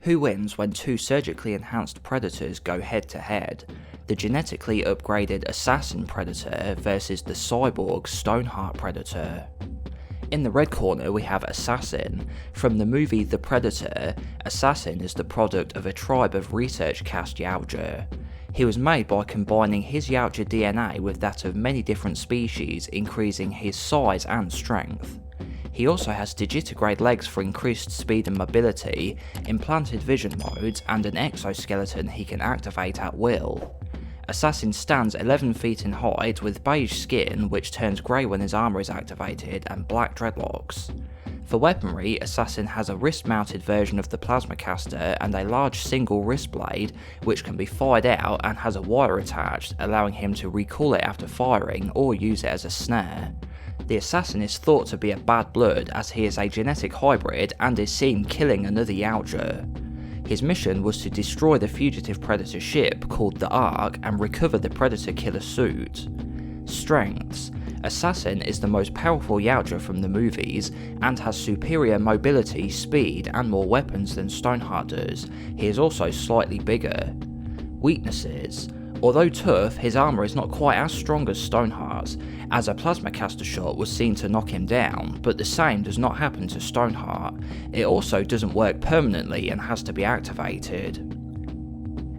Who wins when two surgically enhanced predators go head to head? The genetically upgraded Assassin Predator versus the Cyborg Stone Heart Predator. In the red corner we have Assassin. From the movie The Predator, Assassin is the product of a tribe of research-caste Yautja. He was made by combining his Yautja DNA with that of many different species, increasing his size and strength. He also has digitigrade legs for increased speed and mobility, implanted vision modes, and an exoskeleton he can activate at will. Assassin stands 11 feet in height with beige skin which turns grey when his armour is activated, and black dreadlocks. For weaponry, Assassin has a wrist-mounted version of the Plasmacaster and a large single wristblade which can be fired out and has a wire attached, allowing him to recall it after firing or use it as a snare. The Assassin is thought to be a bad blood as he is a genetic hybrid and is seen killing another Yautja. His mission was to destroy the fugitive Predator ship called the Ark and recover the Predator killer suit. Strengths: Assassin is the most powerful Yautja from the movies and has superior mobility, speed and more weapons than Stoneheart does. He is also slightly bigger. Weaknesses: although tough, his armour is not quite as strong as Stoneheart's, as a Plasmacaster shot was seen to knock him down, but the same does not happen to Stoneheart. It also doesn't work permanently and has to be activated.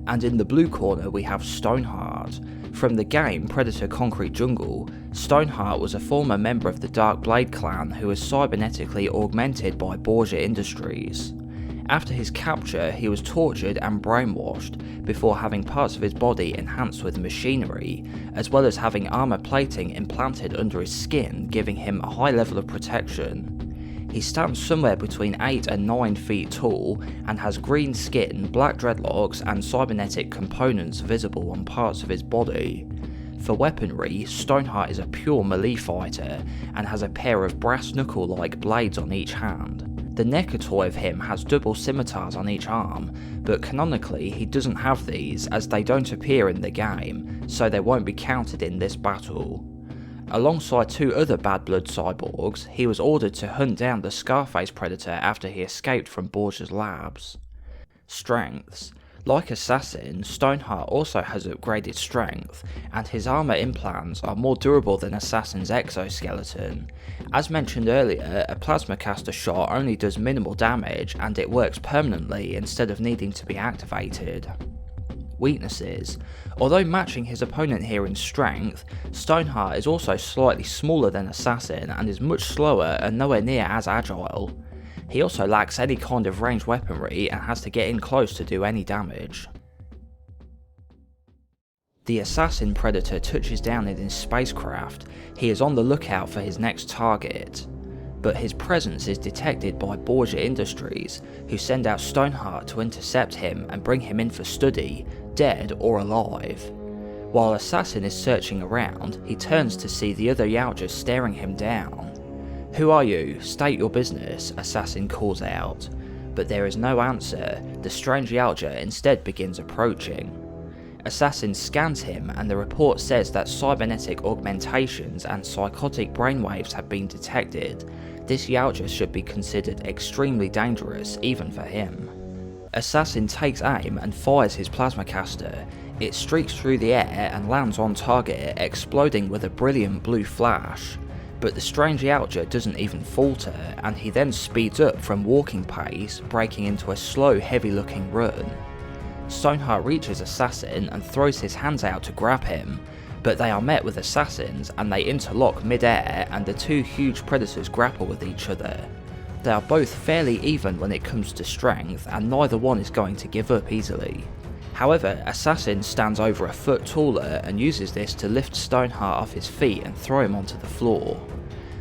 And in the blue corner we have Stoneheart. From the game Predator Concrete Jungle, Stoneheart was a former member of the Dark Blade clan who was cybernetically augmented by Beige Industries. After his capture, he was tortured and brainwashed, before having parts of his body enhanced with machinery, as well as having armour plating implanted under his skin, giving him a high level of protection. He stands somewhere between 8 and 9 feet tall, and has green skin, black dreadlocks and cybernetic components visible on parts of his body. For weaponry, Stoneheart is a pure melee fighter, and has a pair of brass knuckle-like blades on each hand. The neckatoy of him has double scimitars on each arm, but canonically he doesn't have these as they don't appear in the game, so they won't be counted in this battle. Alongside two other bad blood cyborgs, he was ordered to hunt down the Scarface Predator after he escaped from Borges' labs. Strengths: like Assassin, Stoneheart also has upgraded strength, and his armour implants are more durable than Assassin's exoskeleton. As mentioned earlier, a Plasmacaster shot only does minimal damage and it works permanently instead of needing to be activated. Weaknesses: although matching his opponent here in strength, Stoneheart is also slightly smaller than Assassin and is much slower and nowhere near as agile. He also lacks any kind of ranged weaponry and has to get in close to do any damage. The Assassin Predator touches down in his spacecraft. He is on the lookout for his next target, but his presence is detected by Beige Industries, who send out Stoneheart to intercept him and bring him in for study, dead or alive. While Assassin is searching around, he turns to see the other Yautja staring him down. "Who are you? State your business," Assassin calls out, but there is no answer. The strange Yautja instead begins approaching. Assassin scans him and the report says that cybernetic augmentations and psychotic brainwaves have been detected. This Yautja should be considered extremely dangerous even for him. Assassin takes aim and fires his Plasmacaster. It streaks through the air and lands on target, exploding with a brilliant blue flash. But the strange Yautja doesn't even falter, and he then speeds up from walking pace, breaking into a slow, heavy-looking run. Stoneheart reaches Assassin and throws his hands out to grab him, but they are met with assassins and they interlock mid-air and the two huge predators grapple with each other. They are both fairly even when it comes to strength, and neither one is going to give up easily. However, Assassin stands over a foot taller and uses this to lift Stoneheart off his feet and throw him onto the floor.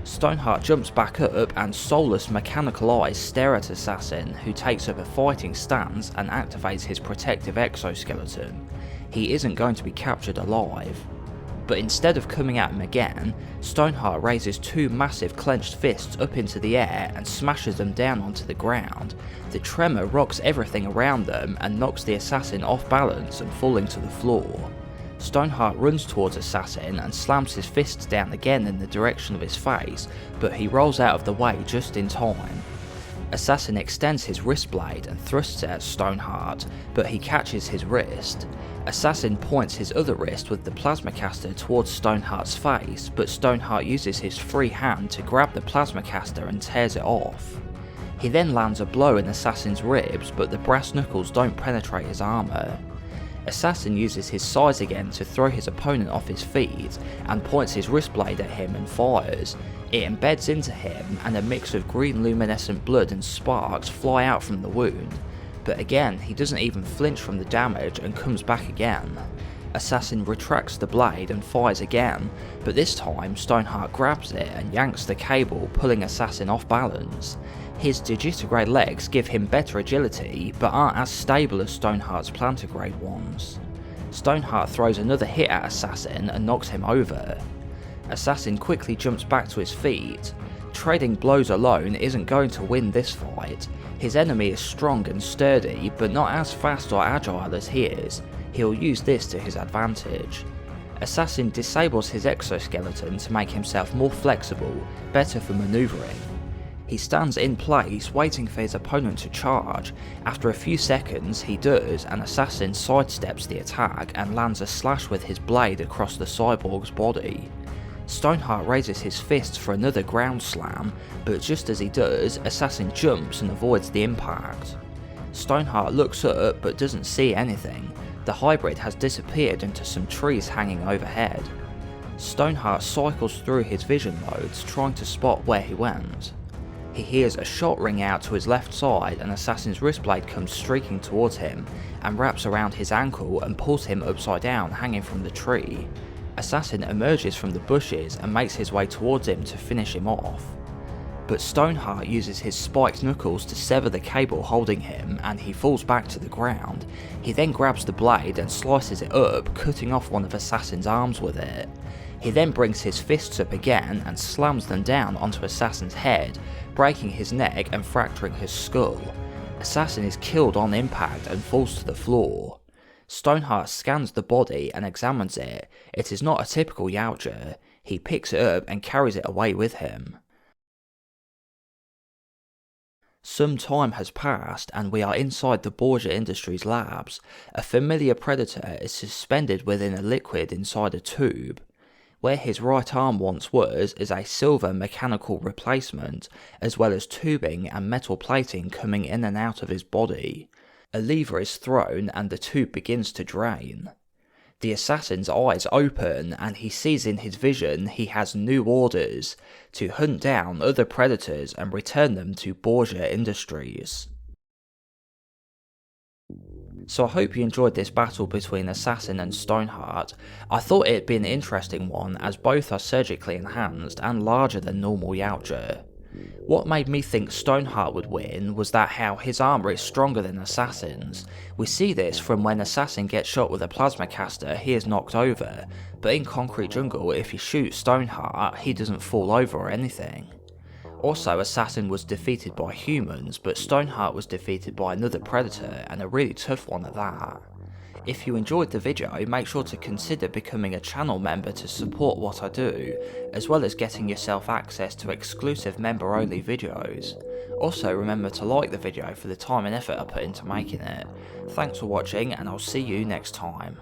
Stoneheart jumps back up and soulless mechanical eyes stare at Assassin, who takes up a fighting stance and activates his protective exoskeleton. He isn't going to be captured alive. But instead of coming at him again, Stoneheart raises two massive clenched fists up into the air and smashes them down onto the ground. The tremor rocks everything around them and knocks the Assassin off balance and falling to the floor. Stoneheart runs towards Assassin and slams his fists down again in the direction of his face, but he rolls out of the way just in time. Assassin extends his wristblade and thrusts it at Stoneheart, but he catches his wrist. Assassin points his other wrist with the Plasmacaster towards Stoneheart's face, but Stoneheart uses his free hand to grab the Plasmacaster and tears it off. He then lands a blow in Assassin's ribs, but the brass knuckles don't penetrate his armour. Assassin uses his size again to throw his opponent off his feet and points his wristblade at him and fires. It embeds into him and a mix of green luminescent blood and sparks fly out from the wound, but again he doesn't even flinch from the damage and comes back again. Assassin retracts the blade and fires again, but this time Stoneheart grabs it and yanks the cable, pulling Assassin off balance. His digitigrade legs give him better agility, but aren't as stable as Stoneheart's plantigrade ones. Stoneheart throws another hit at Assassin and knocks him over. Assassin quickly jumps back to his feet. Trading blows alone isn't going to win this fight. His enemy is strong and sturdy, but not as fast or agile as he is. He'll use this to his advantage. Assassin disables his exoskeleton to make himself more flexible, better for manoeuvring. He stands in place waiting for his opponent to charge. After a few seconds he does, and Assassin sidesteps the attack and lands a slash with his blade across the cyborg's body. Stoneheart raises his fists for another ground slam, but just as he does, Assassin jumps and avoids the impact. Stoneheart looks up but doesn't see anything. The hybrid has disappeared into some trees hanging overhead. Stoneheart cycles through his vision modes trying to spot where he went. He hears a shot ring out to his left side and Assassin's wristblade comes streaking towards him and wraps around his ankle and pulls him upside down hanging from the tree. Assassin emerges from the bushes and makes his way towards him to finish him off. But Stoneheart uses his spiked knuckles to sever the cable holding him and he falls back to the ground. He then grabs the blade and slices it up, cutting off one of Assassin's arms with it. He then brings his fists up again and slams them down onto Assassin's head, breaking his neck and fracturing his skull. Assassin is killed on impact and falls to the floor. Stoneheart scans the body and examines it. It is not a typical Yautja. He picks it up and carries it away with him. Some time has passed and we are inside the Beige Industries labs. A familiar predator is suspended within a liquid inside a tube. Where his right arm once was is a silver mechanical replacement, as well as tubing and metal plating coming in and out of his body. A lever is thrown and the tube begins to drain. The assassin's eyes open and he sees in his vision he has new orders to hunt down other predators and return them to Beige Industries. So I hope you enjoyed this battle between Assassin and Stoneheart. I thought it'd be an interesting one as both are surgically enhanced and larger than normal Yautja. What made me think Stoneheart would win was that how his armour is stronger than Assassin's. We see this from when Assassin gets shot with a Plasmacaster, he is knocked over, but in Concrete Jungle if you shoot Stoneheart he doesn't fall over or anything. Also, Assassin was defeated by humans, but Stoneheart was defeated by another predator, and a really tough one at that. If you enjoyed the video, make sure to consider becoming a channel member to support what I do, as well as getting yourself access to exclusive member only videos. Also remember to like the video for the time and effort I put into making it. Thanks for watching and I'll see you next time.